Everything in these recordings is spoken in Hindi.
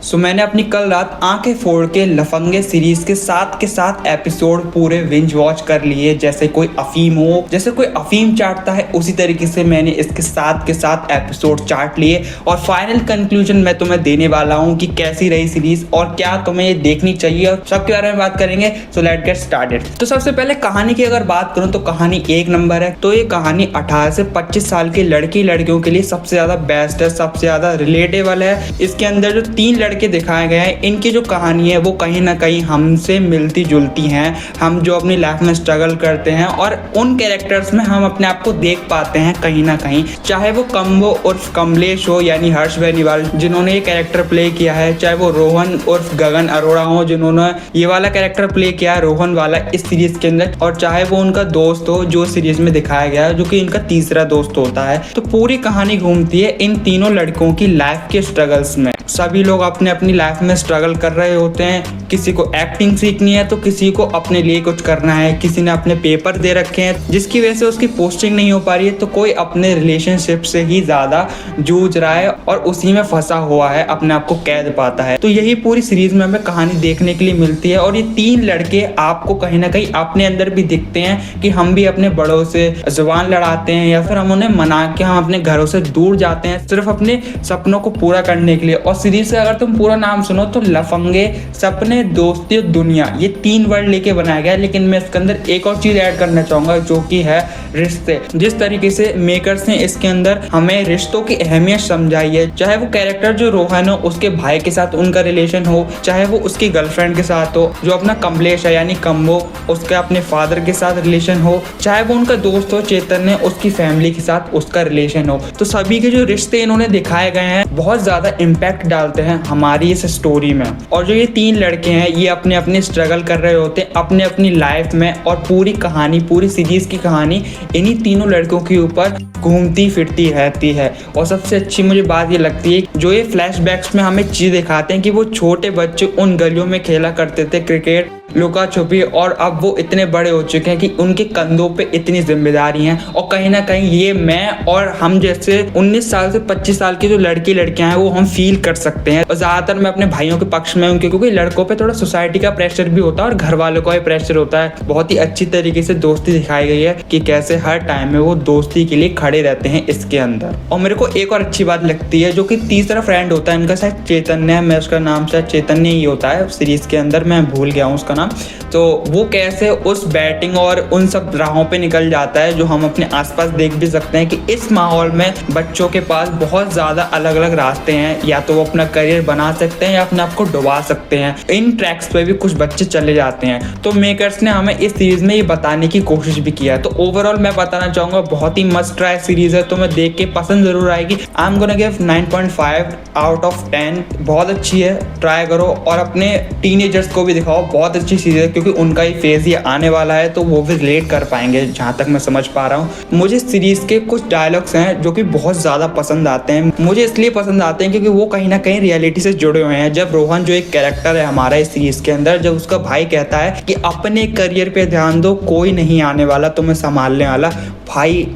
सो मैंने अपनी कल रात आंखें फोड़ के लफंगे सीरीज के साथ एपिसोड पूरे विंज वॉच कर लिए, जैसे कोई अफीम हो, जैसे कोई अफीम चाटता है उसी तरीके से मैंने इसके साथ एपिसोड चाट लिए। और फाइनल कंक्लूजन मैं तुम्हें देने वाला हूँ कि कैसी रही सीरीज और क्या तुम्हें ये देखनी चाहिए और सबके बारे में बात करेंगे। So let's get started. तो सबसे पहले कहानी की अगर बात करूँ तो कहानी एक नंबर है। तो ये कहानी 18 से 25 साल की लड़कियों के लिए सबसे ज्यादा बेस्ट है, सबसे ज्यादा रिलेटेबल है। इसके अंदर जो 3 लड़के दिखाए गए हैं, इनकी जो कहानी है वो कहीं ना कहीं हमसे मिलती जुलती हैं। हम जो अपनी लाइफ में स्ट्रगल करते हैं और उन कैरेक्टर्स में हम अपने आप को देख पाते हैं कहीं ना कहीं, चाहे वो कम्बो उर्फ कमलेश हो यानी हर्ष बेनीवाल जिन्होंने ये कैरेक्टर प्ले किया है, चाहे वो रोहन उर्फ गगन अरोड़ा हो जिन्होंने ये वाला कैरेक्टर प्ले किया है रोहन वाला इस सीरीज के अंदर, और चाहे वो उनका दोस्त हो जो सीरीज में दिखाया गया है जो कि इनका तीसरा दोस्त होता है। तो पूरी कहानी घूमती है इन तीनों लड़कों की लाइफ के स्ट्रगल्स में। सभी लोग अपने अपनी लाइफ में स्ट्रगल कर रहे होते हैं। किसी को एक्टिंग सीखनी है तो किसी को अपने लिए कुछ करना है, किसी ने अपने पेपर दे रखे हैं जिसकी वजह से उसकी पोस्टिंग नहीं हो पा रही है, तो कोई अपने रिलेशनशिप से ही ज्यादा जूझ रहा है और उसी में फंसा हुआ है, अपने आप को कैद पाता है। तो यही पूरी सीरीज में हमें कहानी देखने के लिए मिलती है। और ये 3 लड़के आपको कहीं ना कहीं अपने अंदर भी दिखते हैं कि हम भी अपने बड़ों से जुबान लड़ाते हैं या फिर हम उन्हें मना के हम अपने घरों से दूर जाते हैं सिर्फ अपने सपनों को पूरा करने के लिए। और सीरीज का अगर तुम पूरा नाम सुनो तो लफंगे, सपने, दोस्ती और दुनिया, ये 3 वर्ड लेके बनाया गया है। लेकिन मैं इसके अंदर एक और चीज ऐड करना चाहूंगा जो कि है रिश्ते। जिस तरीके से मेकर्स ने इसके अंदर हमें रिश्तों की अहमियत समझाई है, चाहे वो कैरेक्टर जो रोहन हो उसके भाई के साथ उनका रिलेशन हो, चाहे वो उसकी गर्लफ्रेंड के साथ हो, जो अपना कमलेश है यानी कम्बो उसके अपने फादर के साथ रिलेशन हो, चाहे वो उनका दोस्त हो चैतन्य उसकी फैमिली के साथ उसका रिलेशन हो। तो सभी के जो रिश्ते इन्होंने दिखाए गए हैं बहुत ज्यादा इम्पैक्ट डालते हैं हमारी इस स्टोरी में। और जो ये 3 लड़के हैं ये अपने अपने स्ट्रगल कर रहे होते हैं अपने अपनी लाइफ में, और पूरी कहानी, पूरी सीरीज की कहानी इन्हीं तीनों लड़कों के ऊपर घूमती फिरती रहती है। और सबसे अच्छी मुझे बात ये लगती है जो ये फ्लैशबैक्स में हमें चीज दिखाते हैं कि वो छोटे बच्चे उन गलियों में खेला करते थे क्रिकेट, लुका छुपी, और अब वो इतने बड़े हो चुके हैं कि उनके कंधों पे इतनी जिम्मेदारी हैं। और कहीं ना कहीं ये मैं और हम जैसे 19 साल से 25 साल की जो लड़कियां हैं वो हम फील कर सकते हैं। और ज्यादातर मैं अपने भाइयों के पक्ष में हूँ क्योंकि लड़कों पे थोड़ा सोसाइटी का प्रेशर भी होता है और घर वालों का भी प्रेशर होता है। बहुत ही अच्छी तरीके से दोस्ती दिखाई गई है कि कैसे हर टाइम में वो दोस्ती के लिए खड़े रहते हैं इसके अंदर। और मेरे को एक और अच्छी बात लगती है जो कि तीसरा फ्रेंड होता है इनका, शायद चैतन्य है, मैं उसका नाम शायद चैतन्य ही होता है सीरीज के अंदर, मैं भूल गया हूँ उसका। तो वो कैसे उस बैटिंग और उन सब राहों पे निकल जाता है जो हम अपने आसपास देख भी सकते हैं कि इस माहौल में बच्चों के पास बहुत ज्यादा अलग अलग रास्ते हैं, या तो वो अपना करियर बना सकते हैं या अपने आप को डुबा सकते हैं। इन ट्रैक्स पे भी कुछ बच्चे चले जाते हैं। तो मेकर्स ने हमें इस सीरीज में ये बताने की कोशिश भी किया है। तो ओवरऑल मैं बताना चाहूंगा बहुत ही मस्ट ट्राई सीरीज है, तो मैं देख के पसंद जरूर आएगी। I am gonna give 9.5 out of 10। बहुत अच्छी है, ट्राई करो और अपने टीनेजर्स को भी दिखाओ। बहुत अच्छी सीरीज है क्योंकि उनका ही फेज ये आने वाला है तो वो भी रिलेट कर पाएंगे जहां तक मैं समझ पा रहा हूँ। मुझे सीरीज के कुछ डायलॉग्स हैं जो कि बहुत ज्यादा पसंद आते हैं। मुझे इसलिए पसंद आते हैं क्योंकि वो कहीं ना कहीं रियलिटी से जुड़े हुए हैं। जब रोहन जो एक कैरेक्टर है हमारा इस सीरीज के अंदर, जब उसका भाई कहता है कि अपने करियर पे ध्यान दो, कोई नहीं आने वाला तुम्हें संभालने वाला, भाई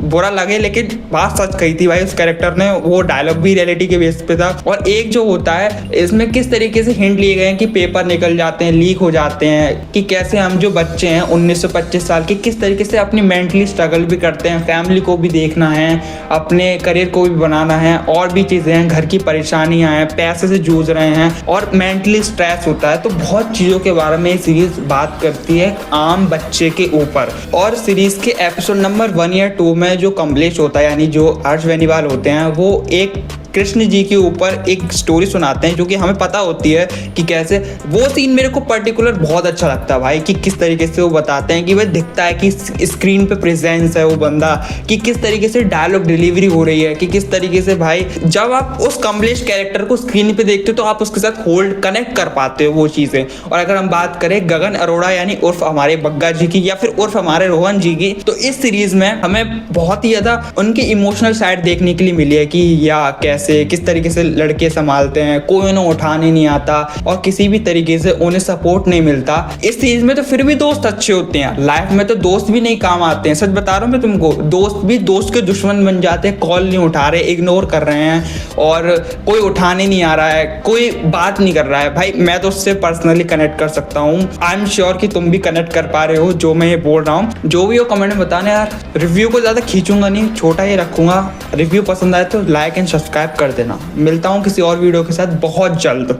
बुरा लगे लेकिन बात सच कही थी भाई उस कैरेक्टर ने। वो डायलॉग भी रियलिटी के बेस पे था। और एक जो होता है इसमें किस तरीके से हिंट लिए गए हैं कि पेपर निकल जाते हैं, लीक हो जाते हैं, कि कैसे हम जो बच्चे हैं 19 से 25 साल के किस तरीके से अपनी मेंटली स्ट्रगल भी करते हैं, फैमिली को भी देखना है, अपने करियर को भी बनाना है, और भी चीज़ें हैं, घर की परेशानियां हैं, पैसे से जूझ रहे हैं और मेंटली स्ट्रेस होता है। तो बहुत चीज़ों के बारे में ये सीरीज बात करती है आम बच्चे के ऊपर। और सीरीज के एपिसोड नंबर 1 या 2 में जो कमलेश होता है यानी जो हर्ष बेनीवाल होते हैं वो एक कृष्ण जी के ऊपर एक स्टोरी सुनाते हैं जो कि हमें पता होती है कि कैसे, वो सीन मेरे को पर्टिकुलर बहुत अच्छा लगता है भाई, कि किस तरीके से वो बताते हैं कि वह दिखता है कि स्क्रीन पे प्रेजेंस है वो बंदा, कि किस तरीके से डायलॉग डिलीवरी हो रही है, कि किस तरीके से भाई जब आप उस कमलेश कैरेक्टर को स्क्रीन पे देखते हो तो आप उसके साथ होल्ड कनेक्ट कर पाते हो वो चीजें। और अगर हम बात करें गगन अरोड़ा यानी उर्फ हमारे बग्गा जी की या फिर उर्फ हमारे रोहन जी की, तो इस सीरीज में हमें बहुत ही ज्यादा उनकी इमोशनल साइड देखने के लिए मिली है कि या कैसे किस तरीके से लड़के संभालते हैं, कोई उन्हें उठाने नहीं आता और किसी भी तरीके से उन्हें सपोर्ट नहीं मिलता। इस चीज में तो फिर भी दोस्त अच्छे होते हैं, लाइफ में तो दोस्त भी नहीं काम आते हैं। सच बता रहा हूँ मैं तुमको, दोस्त भी दोस्त के दुश्मन बन जाते हैं, कॉल नहीं उठा रहे, इग्नोर कर रहे हैं और कोई उठाने नहीं आ रहा है, कोई बात नहीं कर रहा है। भाई मैं तो उससे पर्सनली कनेक्ट कर सकता हूँ। आई एम श्योर कि तुम भी कनेक्ट कर पा रहे हो जो मैं ये बोल रहा हूँ। जो भी हो कमेंट में बताना यार। रिव्यू को ज्यादा खींचूंगा नहीं, छोटा ही रखूंगा। रिव्यू पसंद आए तो लाइक एंड सब्सक्राइब कर देना। मिलता हूँ किसी और वीडियो के साथ बहुत जल्द।